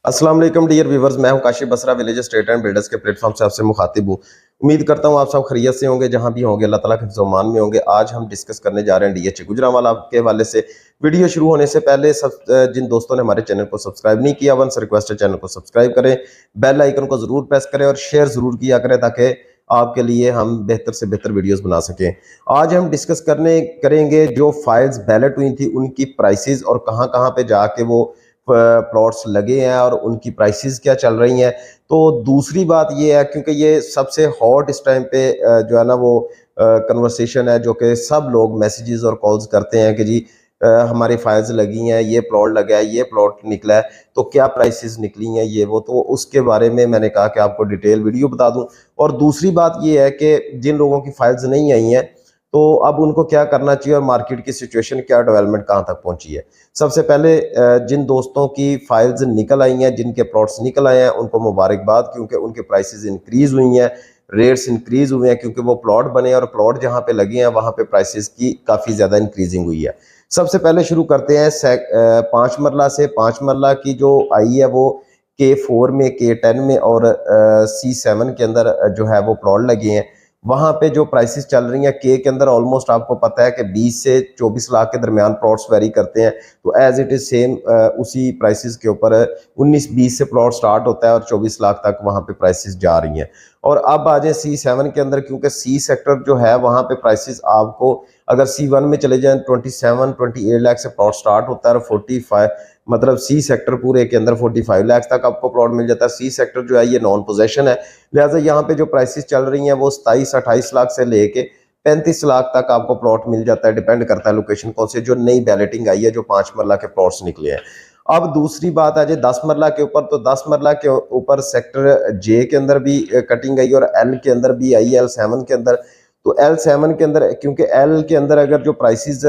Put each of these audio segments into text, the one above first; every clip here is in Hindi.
अस्सलाम वालेकुम डियर व्यूवर्स, मैं हूं Kashif Basra village state and builders के प्लेटफॉर्म से आपसे मुखातिब हूं। उम्मीद करता हूं आप सब खैरियत से होंगे, जहां भी होंगे अल्लाह ताला के हिफ्ज़-ओ-मान में होंगे। आज हम डिस्कस करने जा रहे हैं डीएच गुजरांवाला के हवाले से। वीडियो शुरू होने से पहले जिन दोस्तों ने हमारे चैनल को सब्सक्राइब नहीं किया, वंस रिक्वेस्ट है चैनल को सब्सक्राइब करें, बेल आइकन को ज़रूर प्रेस करें और शेयर ज़रूर किया करें ताकि आपके लिए हम बेहतर से बेहतर वीडियोस बना सकें। आज हम डिस्कस करने करेंगे जो फाइल्स बैलेट हुई थी उनकी प्राइसेस और कहां-कहां पे जाके वो प्लॉट्स लगे हैं और उनकी प्राइसेस क्या चल रही हैं। तो दूसरी बात ये है, क्योंकि ये सबसे हॉट इस टाइम पे जो है ना वो कन्वर्सेशन है, जो कि सब लोग मैसेजेस और कॉल्स करते हैं कि जी हमारी फाइल्स लगी हैं, ये प्लॉट लगा है, ये प्लॉट निकला है, तो क्या प्राइसेस निकली हैं ये वो। तो उसके बारे में मैंने कहा कि आपको डिटेल वीडियो बता दूं। और दूसरी बात ये है कि जिन लोगों की फाइल्स नहीं आई हैं तो अब उनको क्या करना चाहिए और मार्केट की सिचुएशन क्या, डेवलपमेंट कहाँ तक पहुंची है। सबसे पहले जिन दोस्तों की फाइल्स निकल आई हैं, जिनके प्लॉट्स निकल आए हैं, उनको मुबारकबाद, क्योंकि उनके प्राइसेस इंक्रीज हुई हैं, रेट्स इंक्रीज हुए हैं, क्योंकि वो प्लॉट बने और प्लॉट जहां पे लगे हैं वहां पे प्राइसेस की काफ़ी ज़्यादा इंक्रीजिंग हुई है। सबसे पहले शुरू करते हैं 5 मरला से। 5 मरला की जो आई है वो K4 में, K10 में और C7 के अंदर जो है वो प्लॉट लगे हैं। वहां पे जो प्राइसेस चल रही हैं के अंदर, ऑलमोस्ट आपको पता है कि 20 से 24 लाख के दरमियान प्लॉट्स वेरी करते हैं। तो एज इट इज सेम उसी प्राइसेस के ऊपर 19-20 से प्लॉट स्टार्ट होता है और 24 लाख तक वहां पे प्राइसेस जा रही हैं। और अब आ जाए C7 के अंदर, क्योंकि सी सेक्टर जो है वहां पे प्राइसेस आपको, अगर C1 में चले जाएं 27-28 लाख से प्लॉट स्टार्ट होता है और 45, मतलब सी सेक्टर पूरे के अंदर 45 लाख तक आपको प्लॉट मिल जाता है। सी सेक्टर जो है ये नॉन पोजेशन है, लिहाजा यहाँ पे जो प्राइसेस चल रही हैं वो 27-28 लाख से लेके 35 लाख तक आपको प्लॉट मिल जाता है। डिपेंड करता है लोकेशन कौन से, जो नई बैलेटिंग आई है, जो 5 मरला के प्लॉट्स निकले हैं। अब दूसरी बात आ जाए 10 मरला के ऊपर, तो 10 मरला के ऊपर सेक्टर जे के अंदर भी कटिंग आई और एल के अंदर भी आई है, L7 के अंदर। तो L7 के अंदर, क्योंकि एल के अंदर अगर जो प्राइसेस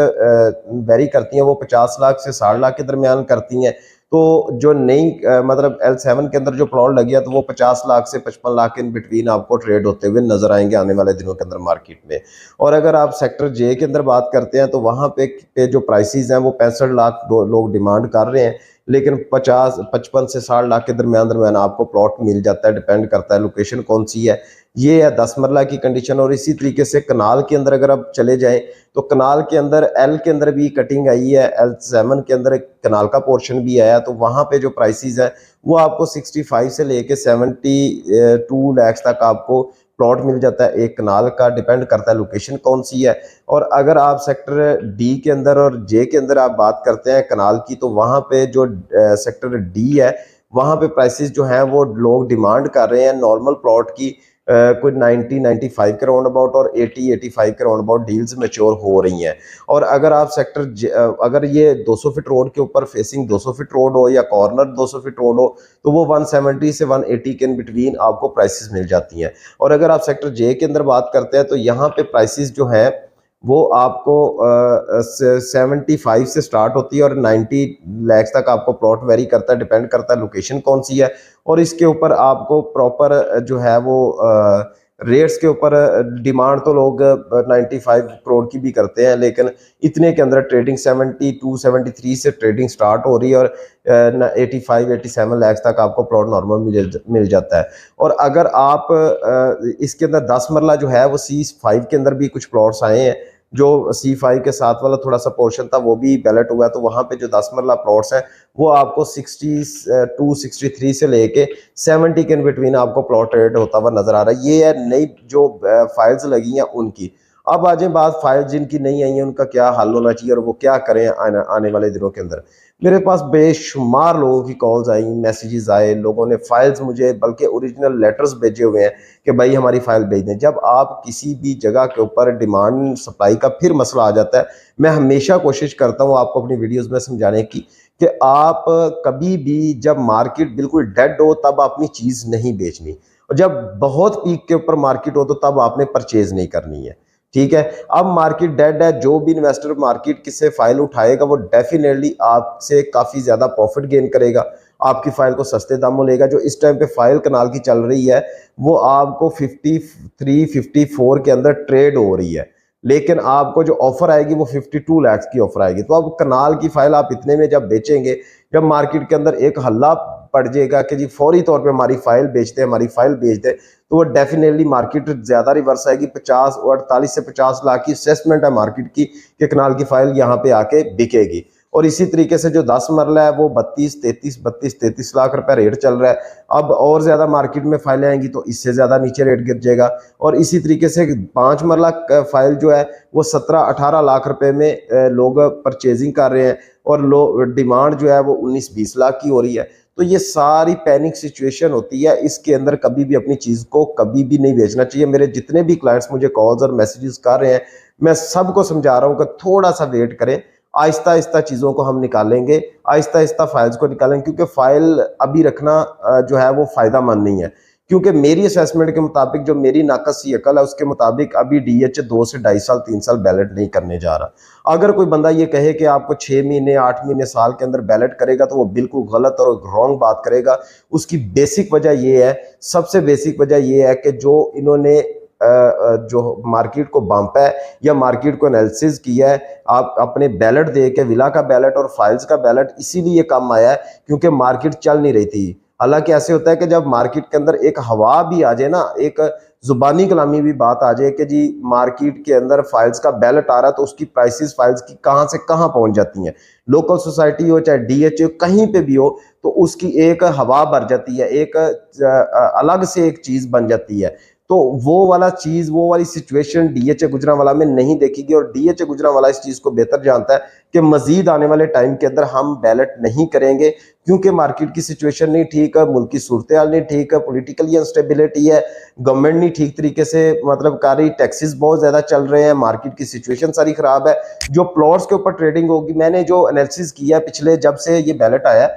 वेरी करती हैं वो 50 लाख से 60 लाख के दरमियान करती हैं, तो जो नई मतलब L7 के अंदर जो प्लॉट लग गया तो वो 50 लाख से 55 लाख इन बिटवीन आपको ट्रेड होते हुए नजर आएंगे आने वाले दिनों के अंदर मार्केट में। और अगर आप सेक्टर जे के अंदर बात करते हैं तो वहां पे जो प्राइसेस हैं वो 65 लाख लोग डिमांड कर रहे हैं, लेकिन 55 से 60 लाख के दरमियान आपको प्लॉट मिल जाता है। डिपेंड करता है लोकेशन कौन सी है। ये है 10 मरला की कंडीशन। और इसी तरीके से कनाल के अंदर अगर आप चले जाएं तो कनाल के अंदर एल के अंदर भी कटिंग आई है, L7 के अंदर कनाल का पोर्शन भी आया, तो वहां पे जो प्राइसेस है वो आपको 65 से लेके 72 लाख तक आपको प्लॉट मिल जाता है एक कनाल का। डिपेंड करता है लोकेशन कौन सी है। और अगर आप सेक्टर डी के अंदर और जे के अंदर आप बात करते हैं कनाल की, तो वहां पे जो सेक्टर डी है वहां पे प्राइसेस जो हैं वो लोग डिमांड कर रहे हैं नॉर्मल प्लॉट की कोई 90-95 के राउंड अबाउट और 80-85 के राउंड अबाउट डील्स मैच्योर हो रही हैं। और अगर आप अगर ये 200 फीट रोड के ऊपर फेसिंग 200 फीट रोड हो या कॉर्नर 200 फीट रोड हो तो वो 170 से 180 के इन बिटवीन आपको प्राइसेस मिल जाती हैं। और अगर आप सेक्टर जे के अंदर बात करते हैं तो यहाँ पे प्राइसेस जो हैं वो आपको 75 से स्टार्ट होती है और 90 लाख तक आपको प्लॉट वेरी करता है। डिपेंड करता है लोकेशन कौन सी है। और इसके ऊपर आपको प्रॉपर जो है वो रेट्स के ऊपर डिमांड तो लोग 95 करोड़ की भी करते हैं, लेकिन इतने के अंदर ट्रेडिंग 72-73 से ट्रेडिंग स्टार्ट हो रही है और 85-87 लाख तक आपको प्लॉट नॉर्मल मिल जाता है। और अगर आप इसके अंदर 10 मरला जो है वो C5 के अंदर भी कुछ प्लॉट्स आए हैं, जो C5 के साथ वाला थोड़ा सा पोर्शन था वो भी बैलेट हुआ है, तो वहां पे जो 10 मरला प्लॉट्स हैं वो आपको 62-63 से लेके 70 के इन बिटवीन आपको प्लॉट ट्रेड होता हुआ नजर आ रहा है। ये है नई जो फाइल्स लगी हैं उनकी। अब आ जाए बात फाइल्स जिनकी नहीं आई है उनका क्या हल होना चाहिए और वो क्या करें आने वाले दिनों के अंदर। मेरे पास बेशुमार लोगों की कॉल्स आई, मैसेजेस आए, लोगों ने फाइल्स मुझे बल्कि ओरिजिनल लेटर्स भेजे हुए हैं कि भाई हमारी फाइल भेज दें। जब आप किसी भी जगह के ऊपर डिमांड सप्लाई का फिर मसला आ जाता है, मैं हमेशा कोशिश करता हूँ आपको अपनी वीडियोस में समझाने की कि आप कभी भी जब मार्केट बिल्कुल डेड हो तब अपनी चीज़ नहीं बेचनी, और जब बहुत पीक के ऊपर मार्केट हो तो तब आपने परचेज नहीं करनी है। ठीक है, अब मार्केट डेड है, जो भी इन्वेस्टर मार्केट किससे फाइल उठाएगा वो डेफिनेटली आपसे काफ़ी ज़्यादा प्रॉफिट गेन करेगा, आपकी फाइल को सस्ते दामों लेगा। जो इस टाइम पे फाइल कनाल की चल रही है वो आपको 53-54 के अंदर ट्रेड हो रही है, लेकिन आपको जो ऑफर आएगी वो 52 लाख की ऑफर आएगी। तो अब कनाल की फाइल आप इतने में जब बेचेंगे, जब मार्केट के अंदर एक हल्ला पड़ जाएगा कि जी फौरी तौर पे हमारी फाइल बेच दे, हमारी फाइल बेच दे, तो वो डेफिनेटली मार्केट ज़्यादा रिवर्स आएगी। 50 और 48 से 50 लाख की असेसमेंट है मार्केट की कि कनाल की फाइल यहाँ पे आके बिकेगी। और इसी तरीके से जो 10 मरला है वो 32 लाख रुपए रेट चल रहा है। अब और ज़्यादा मार्केट में फाइलें आएंगी तो इससे ज़्यादा नीचे रेट गिर जाएगा। और इसी तरीके से 5 मरला फाइल जो है वो 17-18 लाख रुपए में लोग परचेजिंग कर रहे हैं और डिमांड जो है वो 19-20 लाख की हो रही है। तो ये सारी पैनिक सिचुएशन होती है, इसके अंदर कभी भी अपनी चीज़ को कभी भी नहीं बेचना चाहिए। मेरे जितने भी क्लाइंट्स मुझे कॉल्स और मैसेजेस कर रहे हैं, मैं सबको समझा रहा हूँ कि थोड़ा सा वेट करें, आहिस्ता आहिस्ता चीज़ों को हम निकालेंगे, आहिस्ता आहिस्ता फाइल्स को निकालेंगे, क्योंकि फाइल अभी रखना जो है वो फ़ायदा मंद नहीं है। क्योंकि मेरी असेसमेंट के मुताबिक, जो मेरी नाकस सी अकल है उसके मुताबिक, अभी डीएच 2 से 2.5 साल 3 साल बैलेट नहीं करने जा रहा। अगर कोई बंदा ये कहे कि आपको 6 महीने 8 महीने साल के अंदर बैलेट करेगा तो वो बिल्कुल गलत और रॉन्ग बात करेगा। उसकी बेसिक वजह ये है, सबसे बेसिक वजह ये है कि जो इन्होंने जो मार्केट को बांपा है या मार्केट को एनालिसिस किया है, आप अपने बैलेट दे के, विला का बैलेट और फाइल्स का बैलेट इसीलिए कम आया है क्योंकि मार्केट चल नहीं रही थी। हालांकि ऐसे होता है कि जब मार्केट के अंदर एक हवा भी आ जाए ना, एक जुबानी कलामी भी बात आ जाए कि जी मार्केट के अंदर फाइल्स का बैलेट आ रहा है, तो उसकी प्राइसेस फाइल्स की कहां से कहां पहुंच जाती हैं। लोकल सोसाइटी हो चाहे डीएच हो, कहीं पे भी हो, तो उसकी एक हवा भर जाती है, एक अलग से एक चीज बन जाती है। तो वो वाला चीज, वो वाली सिचुएशन डीएच गुजरांवाला में नहीं देखेगी। और डीएच गुजरांवाला इस चीज को बेहतर जानता है कि मजीद आने वाले टाइम के अंदर हम बैलेट नहीं करेंगे, क्योंकि मार्केट की सिचुएशन नहीं ठीक है, मुल्क की सूरत हाल नहीं ठीक है, पॉलिटिकली अनस्टेबिलिटी है, गवर्नमेंट नहीं ठीक तरीके से मतलब कर रही, टैक्सेस बहुत ज्यादा चल रहे हैं, मार्केट की सिचुएशन सारी खराब है। जो प्लॉट्स के ऊपर ट्रेडिंग होगी, मैंने जो एनालिसिस किया पिछले, जब से ये बैलेट आया,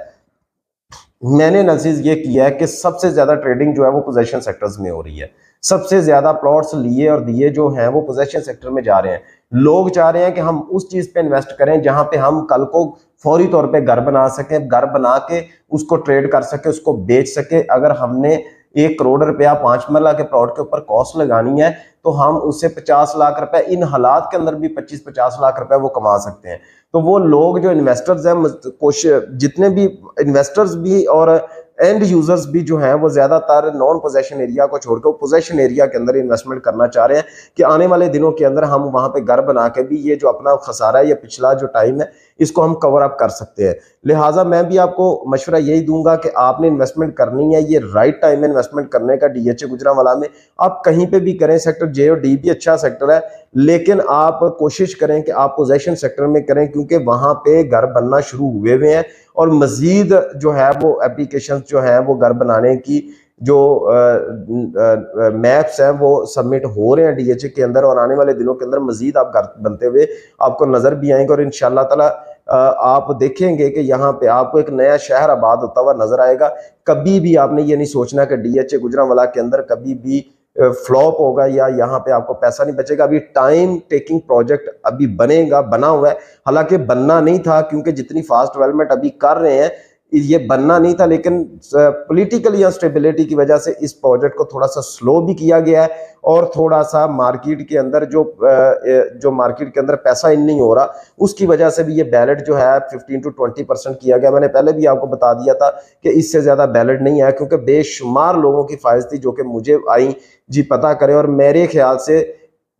मैंने एनालिसिस ये किया है कि सबसे ज्यादा ट्रेडिंग जो है वो पोजेशन सेक्टर्स में हो रही है। सबसे ज्यादा प्लॉट्स लिए और दिए जो हैं वो पोजेशन सेक्टर में जा रहे हैं। लोग चाह रहे हैं कि हम उस चीज पे इन्वेस्ट करें जहां पे हम कल को फौरी तौर पे घर बना सके, घर बना के उसको ट्रेड कर सके, उसको बेच सके। अगर हमने 1 करोड़ रुपया 5 मरला के प्लॉट के ऊपर कॉस्ट लगानी है तो हम उससे 50 लाख रुपए, इन हालात के अंदर भी 25-50 लाख रुपए वो कमा सकते हैं। तो वो लोग जो इन्वेस्टर्स हैं, जितने भी इन्वेस्टर्स भी और एंड यूजर्स भी जो हैं, वो ज्यादातर नॉन पोजेशन एरिया को छोड़कर पोजेशन एरिया के अंदर इन्वेस्टमेंट करना चाह रहे हैं कि आने वाले दिनों के अंदर हम वहां पे घर बना के भी ये जो अपना खसारा है या पिछला जो टाइम है इसको हम कवर अप कर सकते हैं। लिहाजा मैं भी आपको मशवरा यही दूंगा कि आपने इन्वेस्टमेंट करनी है, ये राइट टाइम है इन्वेस्टमेंट करने का। डीएच गुजरांवाला में आप कहीं पे भी करें, सेक्टर जे और डी भी अच्छा सेक्टर है, लेकिन आप कोशिश करें कि आप पोजेशन सेक्टर में करें, क्योंकि वहां पे घर बनना शुरू हुए हैं और मजीद जो है वो एप्लीकेशन जो है वो घर बनाने की जो मैप्स हैं वो सबमिट हो रहे हैं डीएच के अंदर, और आने वाले दिनों के अंदर मजीद आप घर बनते हुए आपको नजर भी आएंगे। और इंशाल्लाह ताला आप देखेंगे कि यहाँ पे आपको एक नया शहर आबाद होता हुआ नजर आएगा। कभी भी आपने ये नहीं सोचना कि डीएच गुजरांवाला के अंदर कभी भी फ्लॉप होगा या यहाँ पे आपको पैसा नहीं बचेगा। अभी टाइम टेकिंग प्रोजेक्ट अभी बनेगा, बना हुआ है। हालांकि बनना नहीं था, क्योंकि जितनी फास्ट डेवलपमेंट अभी कर रहे हैं ये बनना नहीं था, लेकिन पॉलिटिकली अनस्टेबिलिटी की वजह से इस प्रोजेक्ट को थोड़ा सा स्लो भी किया गया है और थोड़ा सा मार्केट के अंदर जो मार्केट के अंदर पैसा इन नहीं हो रहा, उसकी वजह से भी ये बैलेट जो है 15 to 20% किया गया। मैंने पहले भी आपको बता दिया था कि इससे ज्यादा बैलेट नहीं आया, क्योंकि बेशुमार लोगों की फाइल्स थी जो कि मुझे आई जी पता करें, और मेरे ख्याल से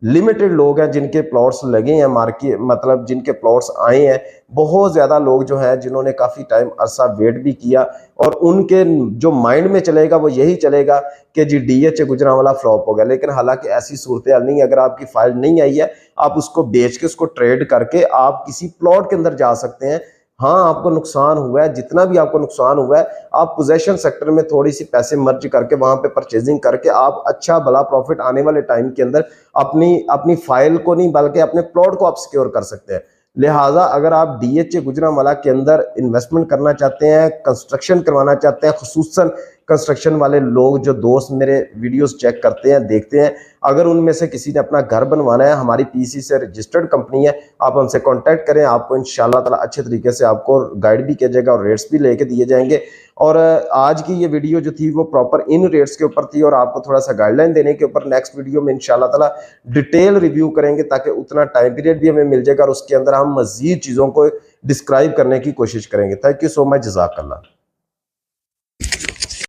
लिमिटेड लोग हैं जिनके प्लॉट्स लगे हैं मार्केट, मतलब जिनके प्लॉट्स आए हैं। बहुत ज्यादा लोग जो हैं जिन्होंने काफी टाइम अरसा वेट भी किया, और उनके जो माइंड में चलेगा वो यही चलेगा कि जी डीएच गुजरांवाला फ्लॉप हो गया। लेकिन हालांकि ऐसी सूरत हाल नहीं है। अगर आपकी फाइल नहीं आई है, आप उसको बेच के, उसको ट्रेड करके आप किसी प्लॉट के अंदर जा सकते हैं। हाँ, आपको नुकसान हुआ है, जितना भी आपको नुकसान हुआ है, आप पोजेशन सेक्टर में थोड़ी सी पैसे मर्ज करके वहां पे परचेजिंग करके आप अच्छा भला प्रॉफिट आने वाले टाइम के अंदर अपनी फाइल को नहीं बल्कि अपने प्लॉट को आप सिक्योर कर सकते हैं। लिहाजा अगर आप डीएच गुजरांवाला के अंदर इन्वेस्टमेंट करना चाहते हैं, कंस्ट्रक्शन करवाना चाहते हैं, खुसूसन कंस्ट्रक्शन वाले लोग जो दोस्त मेरे वीडियोस चेक करते हैं, देखते हैं, अगर उनमें से किसी ने अपना घर बनवाना है, हमारी पीसी से रजिस्टर्ड कंपनी है, आप हमसे कांटेक्ट करें। आपको इंशाल्लाह ताला अच्छे तरीके से आपको गाइड भी किया जाएगा और रेट्स भी लेके दिए जाएंगे। और आज की ये वीडियो जो थी वो प्रॉपर इन रेट्स के ऊपर थी और आपको थोड़ा सा गाइडलाइन देने के ऊपर। नेक्स्ट वीडियो में इंशाल्लाह ताला डिटेल रिव्यू करेंगे ताकि उतना टाइम पीरियड भी हमें मिल जाएगा और उसके अंदर हम मजीद चीज़ों को डिस्क्राइब करने की कोशिश करेंगे। थैंक यू सो मच, जज़ाकल्लाह।